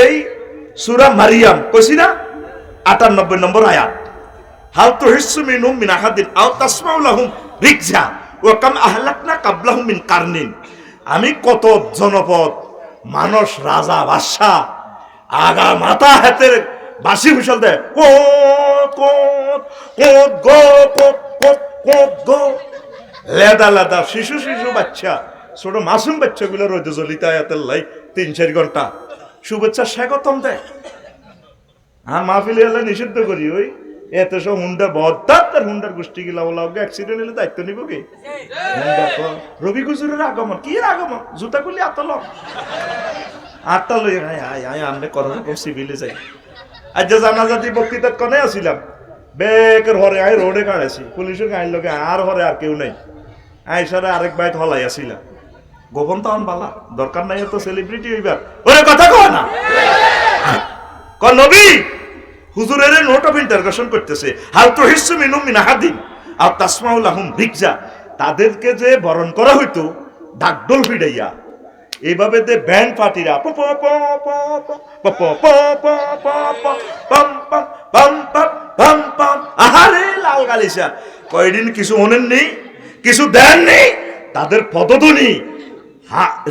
এই সূরা মারিয়াম কইছি না 98 নম্বর আয়াত হাল তো হিসু মিনহুম মিন আহাদিন আও তাসমাউ লাহুম রিকজা ওয়া কাম আহলাকনা কাবলাহুম মিন কারনিন আমি কত জনপদ মানুষ রাজা বাদশা আগা মাথা হাতের বাঁশি হুইসেল দেয় কোত কোত কোত গো কোত কোত কোত গো লেদা লেদা শিশু শিশু বাচ্চা ছোট মাসুম বাচ্চাগুলো রোদে জ্বলিতে আয়াতের লাই 3-4 ঘন্টা শুভেচ্ছা স্বাগতম দেয় আর মাহফিলে এলে নিষিদ্ধ করি ওই এত সব হুন্ডা বদ্দার তার হুন্ডার গোষ্ঠী গিলা বলা অ্যাক্সিডেন্ট হলে দায়িত্ব নিব কি রবি গুজুরের আগমন কি আগমন জুতা খুলি আতল আটটা লই আমনে করো সিভিলে যাই আজ যে জানাজাতি বক্তৃতা কনে আসিলাম বেকের হরে আই রোডে কাড়াইছি পুলিশের গাড়ির লগে আর হরে আর কেউ নাই আইসারে আরেক বাইত হলাই আসিলাম গোপন তো বালা দরকার নাই তো সেলিব্রিটি হইবার ওরে কথা কয় না ক নবী হুজুরের নোট অফ ইন্টারগেশন করতেছে হাল তো হিসু মিনুম মিন আহাদিন আর তাসমাউ লাহুম রিকজা তাদেরকে যে বরণ করা হইতো ঢাকঢোল ফিডাইয়া এইভাবে তে ব্যান্ড পার্টিরা প প প প প প প প প পাম পাম পাম পাম পাম পাম আহারে লাল গালিসা কয়দিন কিছু হনেন নেই কিছু দেন নেই তাদের পদধ্বনি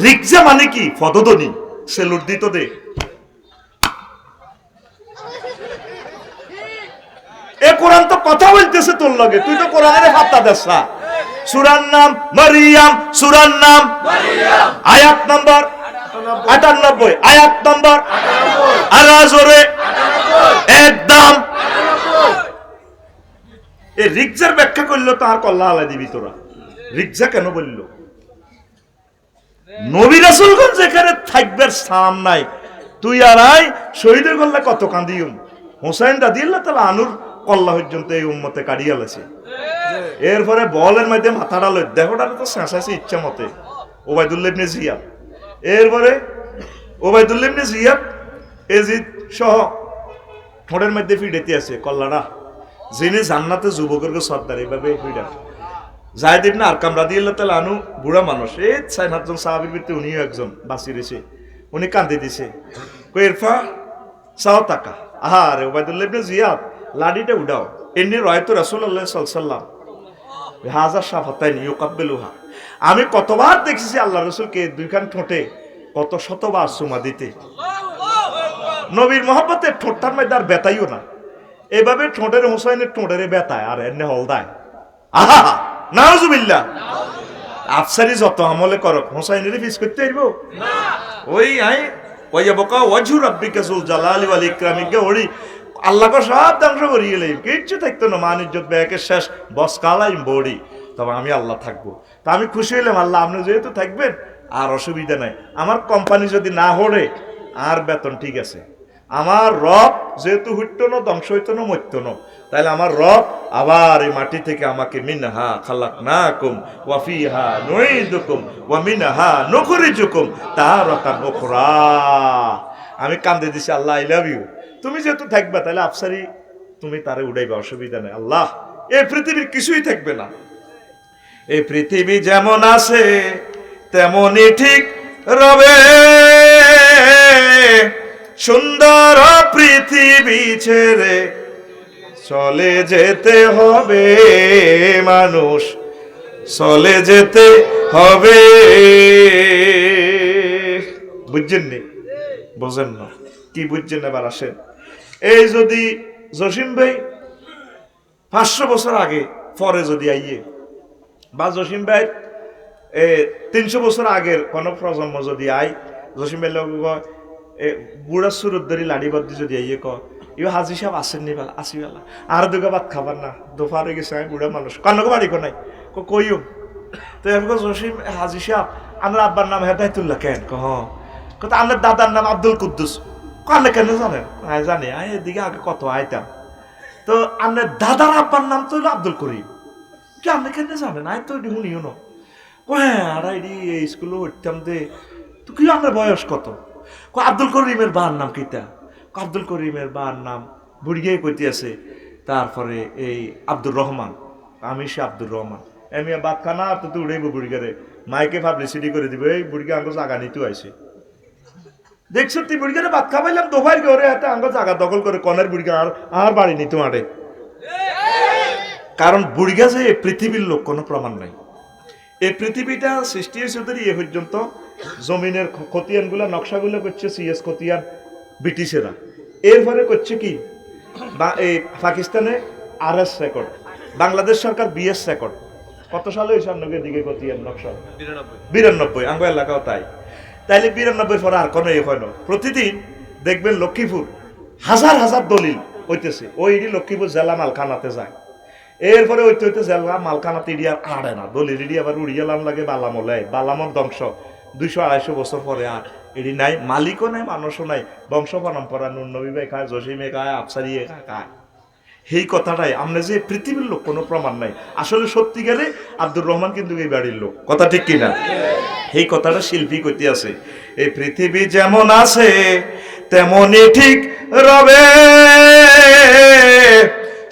রিকজা মানে কি পদধ্বনি সেলুট দিত দে এ কোরআন তো কথা বলতেছে তোর লগে তুই তো কোরআনের হাতটা দেছা সূরার নাম মারিয়াম সূরার নাম মারিয়াম আয়াত নাম্বার 98 আয়াত নাম্বার 98 আরা জোরে 98 একদম 98 এই রিকজার ব্যাখ্যা করলো তো আর কল্লা আলাই দিবি তোরা। রিকজা কেন বললো? নবী রাসূলগণ যেখানে থাকবে সাম নাই, তুই আর আই শহীদের গল্লা কত কান্দিউম। হোসাইন রাদিয়াল্লাহু তাআলা আনুর কল্লা পর্যন্ত এই উম্মতে কাড়িয়া লেছে। এরপরে বলের মধ্যে মাথাটা লই দেখোটা তো শেষাছে ইচ্ছা মতে ওবাইদুল্লাহ ইবনে জিয়াদ। এরপরে ওবাইদুল্লাহ ইবনে জিয়াদ এজিদ সহ ঠোঁটের মধ্যে ফিডেতে আছে কল্লাটা, যিনি জান্নাতে যুবকের সর্দার এইভাবে ফিডা। যায়েদ ইবনে আরকাম রাদিয়াল্লাহু তাআলা আনহু বুড়া মানুষ, এই 4-5 জন সাহাবীর ভিতরে উনিও একজন বাঁচি রয়েছে। উনি কান্দে দিছে, কই ইরফা চাও টাকা। আরে ওবাইদুল্লাহ ইবনে জিয়াদ লাডিটা উঠাও, এমনি রয়তো রাসূলুল্লাহ সাল্লাল্লাহু আলাইহি ওয়াসাল্লাম হাজার শাফাতাইন ইউকাব্বিলুহা। আমি কতবার দেখেছি আল্লাহ রাসূলকে দুইখান ঠোঁটে কত শতবার চুমা দিতে। নবীর মহব্বতের ঠোঁটটার মধ্যে আর ব্যথাইও না, এভাবে ঠোঁটের হোসাইনের ঠোঁটের ব্যথায় আর এনে হলদায়। আহা নাউজুবিল্লাহ। আফসারি যত আমলে করক হোসাইনের ফিস করতে পারবো না। ওই আই ওয়াইয়াবকা ওয়াজহু রাব্বিকা যুল জালালি ওয়াল ইকরামিকে ওড়ি আল্লাহকে সব ধ্বংস করিয়ে গেলে কিচ্ছু থাকতো না। মান ইজ্জত ব্যাকের শেষ বস কালাইম বড়ি, তবে আমি আল্লাহ থাকবো। তা আমি খুশি হইলাম, আল্লাহ আপনি যেহেতু থাকবেন আর অসুবিধা নাই। আমার কোম্পানি যদি না হরে আর বেতন ঠিক আছে। আমার রব যেহেতু হইতো না, ধ্বংস হইতো না, মরতো না, তাহলে আমার রব আবার এই মাটি থেকে আমাকে মিনহা খালাকনাকুম ওয়া ফিহা নুঈদুকুম ওয়া মিনহা নুখরিজুকুম তারাতান উখরা। আমি কান্দে দিছি, আল্লাহ আই লাভ ইউ। তুমি যেহেতু থাকবে তাহলে আফসারি তুমি তারে উড়াইবা, অসুবিধা নেই। আল্লাহ এই পৃথিবীর কিছুই থাকবে না। এই পৃথিবী যেমন আছে তেমনই ঠিক রবে, সুন্দর পৃথিবী ছেড়ে চলে যেতে হবে মানুষ, চলে যেতে হবে। বুঝছেন নি? বোঝেন না কি বুঝছেন? এবার আসেন, এই যদি জসিম ভাই 500 বছর আগে পরে যদি আইয়ে, বা জসিম ভাই 300 বছর আগের কোন প্রজন্ম যদি আই, জসিম ভাই লোক বুড়া সুরুদ্দারি লাড়িবদ্দি যদি আইয়ে ইউ হাজি সাহেব আসেন নি বেলা আসি বেলা আর দুগা ভাত খাবার না, দোফার হয়ে গেছে, আমি বুড়া মানুষ কান্নকে বাড়ি নাই কইও। তো এরপর জসিম হাজি সাহেব আমার আব্বার নাম হেদায়তুল্লাহ কেন কথা, আমার দাদার নাম আব্দুল কুদ্দুস কানে কেন জানেন? হ্যাঁ জানি, এদিকে আগে কত আইতাম। তো আপনার দাদার আব্বার নাম তো হলো আব্দুল করিম, কি আপনি কেন জানেন? আয় তো শুনিও না। হ্যাঁ আর এই স্কুলে উঠতাম দে। তো কি আপনার বয়স কত? আব্দুল করিমের বার নাম কিতা? আব্দুল করিমের বার নাম বুড়িয়ে কইতে আছে। তারপরে এই আব্দুর রহমান, আমি সে আব্দুর রহমান। এমনি বাদ খানা তো তুই উড়াইব বুড়িগারে, মাইকে পাবলিসিটি করে দিব, এই বুড়িকে আঙ্গ জাগা নিতেও আইসে। দেখছো তুই বুড়িগারে ভাত খাবাইলাম দোফার ঘরে হাতে আঙ্গ জাগা দখল করে কনের বুড়িগা আর বাড়ি নিতে আরে। কারণ বুড়িগা যে পৃথিবীর লোক কোনো প্রমাণ নাই। এই পৃথিবীটা সৃষ্টি হয়েছে ওদের ইয়ে পর্যন্ত জমিনের খতিয়ানগুলা নকশাগুলো করছে সিএস খতিয়ান ব্রিটিশেরা, এরপরে করছে কি বা এই পাকিস্তানে RS রেকর্ড, বাংলাদেশ সরকার BS রেকর্ড। কত সালে হয়েছে আপনাদের দিকে খতিয়ান নকশা? 92 আঙ্গ এলাকাও তাই। তাইলে 92 পরে আর কোনো হয় না। প্রতিদিন দেখবেন লক্ষ্মীপুর হাজার হাজার দলিল হইতেছে, ওই লক্ষ্মীপুর জেলা মালখানাতে যায়। এরপরে হইতে হইতে জেলা মালখানাতে ইডি আর আড়ে না দলিল, ইডি আবার উড়িয়ে লাম লাগে বালামলে, বালামর ধ্বংস 200-250 বছর পরে আর এটি নাই, মালিকও নাই, মানুষও নাই, বংশ পরম্পরা নুনবী ভাই খায়, জসিমে খায়, আফসারিয়ে খায়। এই কথাটাই আমরা যে পৃথিবীর লোক কোনো প্রমাণ নাই। আসলে সত্যিকারে আব্দুর রহমান কিন্তু এই বাড়ির লোক, কথা ঠিক কিনা? এই কথাটা শিল্পী কইতে আছে, এই পৃথিবী যেমন আছে তেমনই ঠিক রবে,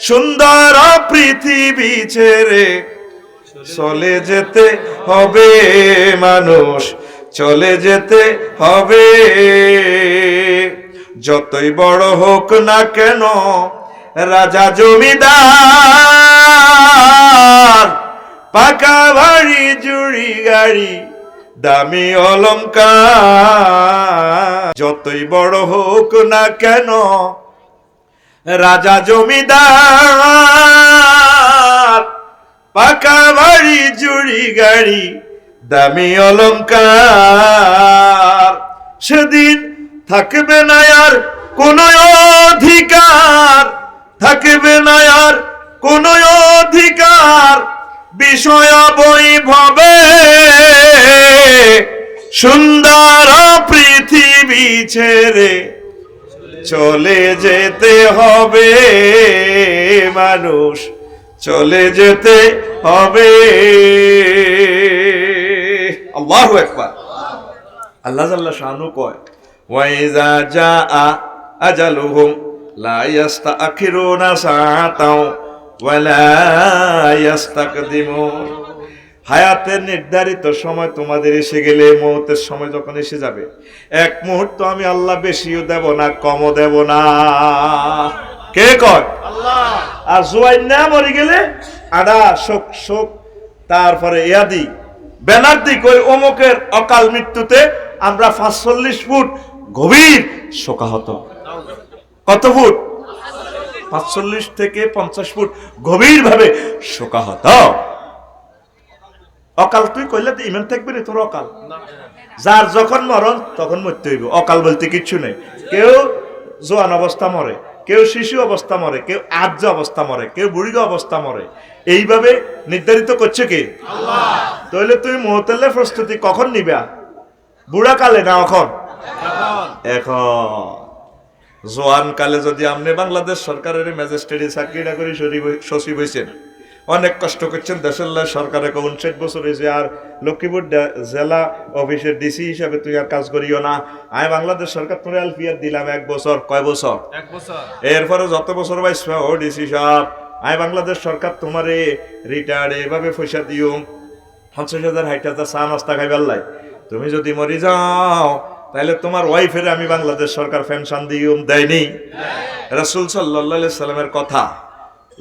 সুন্দর পৃথিবী ছেড়ে চলে যেতে হবে মানুষ, চলে যেতে হবে। যতই বড় হোক না কেন রাজা জমিদার, পাকা বাড়ি জুড়ি গাড়ি দামি অলংকার, যতই বড় হোক না কেন রাজা জমিদার, পাকা বাড়ি জুড়ি গাড়ি দামি অলংকার, সেদিন থাকবে না আর কোন অধিকার, থাকবে না আর কোন অধিকার বিষয় বৈভবে সুন্দর পৃথিবী ছেড়ে চলে যেতে হবে মানুষ, চলে যেতে হবে। আল্লাহু আকবার। আল্লাহ জাল্লা শানু কয় ওয়াইজা জাআ আজালুহুম লা ইস্তাখিরুনা সাআতাও ওয়া লা ইস্তাকদিমুন। হায়াতের নির্ধারিত সময় তোমাদের এসে গেলে, মওতের সময় যখন এসে যাবে, এক মুহূর্ত আমি আল্লাহ বেশিও দেব না, কমও দেব না। কে কয়? আল্লাহ। আর জুয়াইন না মরে গেলে আডা শোক শোক, তারপরে ইয়াদি ব্যানার দিক ওই অমুকের অকাল মৃত্যুতে আমরা 45 ফুট গভীর শোকাহত। কত ফুট? 45 থেকে 50 ফুট গভীর ভাবে শোকাহত। অকাল তুই কইলে তো ইমান থাকবে না তোর অকাল। যার যখন মরণ তখন মরতে হইব। অকাল বলতে কিচ্ছু নেই। কেউ জোয়ান অবস্থা মরে, কেউ শিশু অবস্থা মরে, কেউ আর্য অবস্থা মরে, কেউ বুড়ি অবস্থা মরে। এইভাবে নির্ধারিত করছে কে? আল্লাহ। তাহলে তুমি মওতের প্রস্তুতি কখন নিবা? বুড়া কালে না এখন? এখন। জোয়ান কালে যদি আপনি বাংলাদেশ সরকারের ম্যাজিস্ট্রেটে চাকরিটা করে সচিব হয়েছেন, অনেক কষ্ট করছেন, দেশের সরকারে 59 বছর হয়েছে, আর লক্ষ্মীপুর জেলা অফিসের ডিসি হিসাবে তুই আর কাজ করিও না, আমি বাংলাদেশ সরকার তোর এলপিআর দিলাম 1 বছর। কয় বছর? 1 বছর। এরপরে যত বছর বাইস ও ডিসি সাহেব, আমি বাংলাদেশ সরকার তোমারে রিটায়ার্ড এভাবে পয়সা দিও 50,000 60,000 চা নাস্তা খাইবার লাই। তুমি যদি মরি যাও তাহলে তোমার ওয়াইফের আমি বাংলাদেশ সরকার পেনশন দিও। দেয়নি? রাসূল সাল্লাল্লাহু আলাইহি সাল্লামের কথা।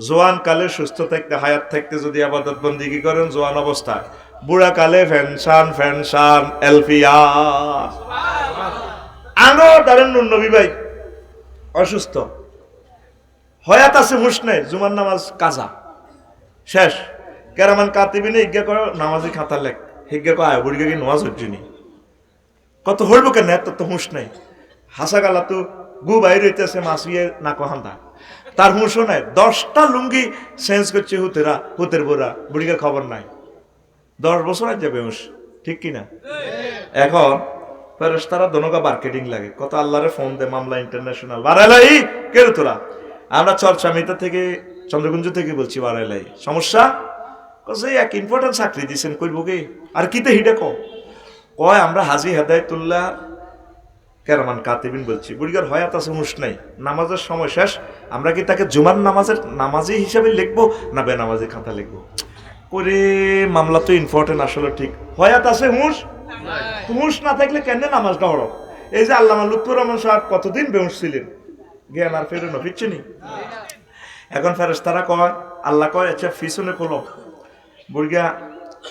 জোয়ান কালে সুস্থ থাকতে, হায়াত থাকতে যদি আবাদত বন্দেগী করেন জোয়ান অবস্থায়, বুড়া কালে পেনশন পেনশন এলপিআর। আনো দারেন নবী ভাই অসুস্থ, হয়াত আছে হুশ নাই, জুমার নামাজ কাজা শেষ, কেরামান কাতিবিনে ইজ্ঞা করে নামাজি খাতা লেখ, হিজ্ঞা কয় আয় বুড়িকে কি নামাজ হচ্ছে নি, কত হইব কেন, এত তো হুশ নাই। হাসা গালা তো গু বাইর হইতেছে, মাসিয়ে না কহান্দা, তার হুঁশও নাই। 10টা লুঙ্গি চেঞ্জ করছে হুতেরা, হুতের বোরা, বুড়িকে খবর নাই। 10 বছর আজ যাবে হুঁশ, ঠিক কিনা? এখন ফেরেশতারা দনকা মার্কেটিং লাগে, কত আল্লাহরে ফোন দে, মামলা ইন্টারন্যাশনাল বারাইলাই কে রে তোরা, আমরা চরচামিতা থেকে চন্দ্রগুঞ্জ থেকে বলছি বারাইলাই, সমস্যা কছে এক ইম্পর্টেন্ট চাকরি দিছেন, কইব কি আর কিতে হিডে কয় আমরা হাজী হেদায়েতুল্লাহ কেরামান কাতিবিন বলছি, বুড়িগার হয়াত আছে হুঁশ নাই, নামাজের সময় শেষ, আমরা কি তাকে জুমার নামাজের নামাজি হিসাবে লিখবো না বেনামাজি খাতা লিখবো? করে মামলা তো ইম্পর্টেন্ট, আসলে ঠিক হয়াত আছে হুঁশ, হুঁশ না থাকলে কেন নামাজটা হড়ো? এই যে আল্লামা লুৎফুর রহমান সাহেব কতদিন বেহুঁশ ছিলেন, জ্ঞান আর ফেরনো ফিরছে নি। এখন ফেরেশতারা কয়, আল্লাহ কয় আচ্ছা ফিসনে খোলো, বুড়িগা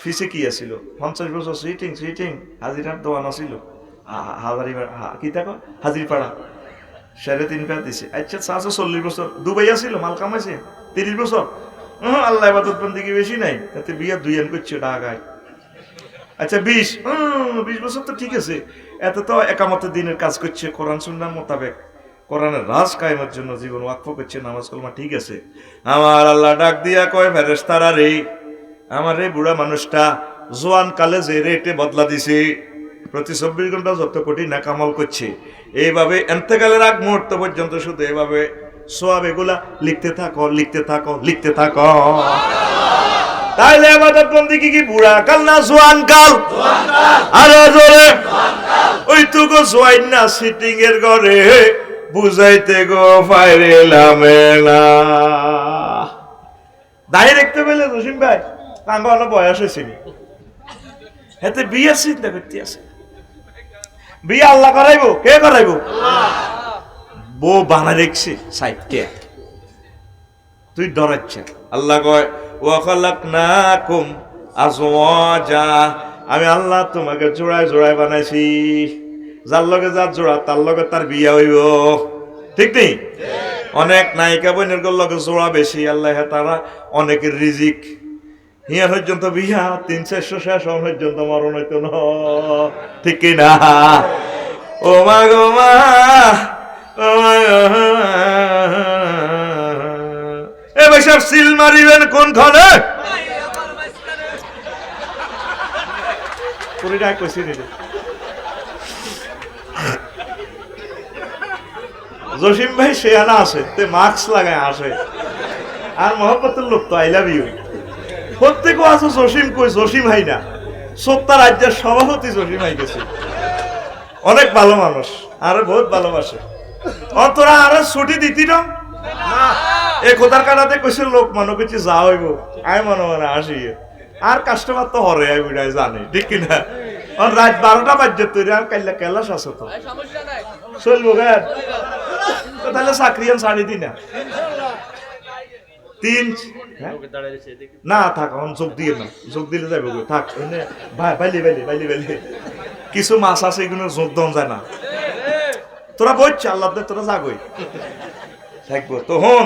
ফিসে কি আছিল, 50 বছর সুইটিং সুইটিং হাজিরার দোয়ান আছিল, হাজির পাড়া 3.5 পা দিছে। আচ্ছা 40 বছর দুবাই আছিল, মাল কামাইছে 30 বছর, আল্লাহ ইবাদত বন্দেগী বেশি নাই, তাতে বিয়া 2 আন করছে ঢাকায়। আচ্ছা 20 বছর তো ঠিক আছে, এত তো একামতের দিনের কাজ করছে, কোরআন সুন্নাহর মোতাবেক কোরআনের রাজ কায়েমের জন্য জীবন ওয়াকফ করছে, নামাজ কালমা ঠিক আছে। আমার আল্লাহ ডাক দিয়া কয়, ফেরেশতারা রে, আমার রে বুড়া মানুষটা জোয়ান কালে যে রেটে বদলা দিছে, প্রতি 24 ঘন্টা যত কোটি নেকামল করছে, এইভাবে এন্তেকালের আগ মুহূর্ত পর্যন্ত শুধু এইভাবে সোয়াব এগুলা লিখতে থাকো লিখতে থাকো লিখতে থাকো। তাইলে আমাদের বন্দেগী কি বুড়া কাল না জোয়ান কাল? আরো জোরে ওইটুকু জোয়াইন না সিটিং এর ঘরে বুঝাইতে গো ফাইরেলাম না। দাঁড়িয়ে দেখতে পেলে জসিম ভাই তাঙ্গ অনেক বয়স হয়েছে, এতে বিয়ের চিন্তা করতে আছে, বিয়ে আল্লাহ করাইবো, কে করাইবো? বউ বানা দেখছে সাইডকে, তুই ডরাচ্ছে। আল্লাহ কয় ওয়া খালাকনাকুম আজওয়াজা, আমি আল্লাহ তোমাকে জোড়ায় জোড়ায় বানাইছি, যার লগে যার জোড়া তার লগে তার বিয়া হইব, ঠিক নেই? অনেক নায়িকা বোনের লগে জোড়া বেশি, আল্লাহ তারা অনেকের রিজিক হিয়ার পর্যন্ত বিয়া 300 শেষ হন পর্যন্ত মরণ হইতো না, ঠিক কিনা? ও মা গো মা, এ ভাই সাহেব সিল মারিবেন কোনখানে? পুরিটাই কইছি রে। জসিম ভাই শেয়ানা আছে, তে মাস্ক লাগায় আসে, আর মহব্বতের লোক তো আই লাভ ইউ। প্রত্যেক আছে জসিম কই, জসিম ভাই না, সত্তা রাজ্যের সভাপতি জসিম ভাই গেছে। অনেক ভালো মানুষ, আরে বহুত ভালোবাসে। অন্তরা আরে ছুটি দিতি না, এই খোদার কাটাতে কইছে লোক মনে করছি যা হইব, আই মনে মনে আসি। আর কাস্টমার তো হরে আই বুড়াই জানে, ঠিক কিনা? রাত 12টা বাজে তৈরি, আর কাইলা কেলাস আছে তো চলবো গার। তাহলে চাকরিয়ান ছাড়ি দি না, 3 না থাক, এখন যোগ দিয়ে না, যোগ দিলে যাবে থাক। বাইলি বাইলি বাইলি বাইলি কিছু মাছ আছে, এগুলো যোগ দন যায় না। তোরা বইছে আল্লাহ, তোরা যাগই থাকবো তো হন।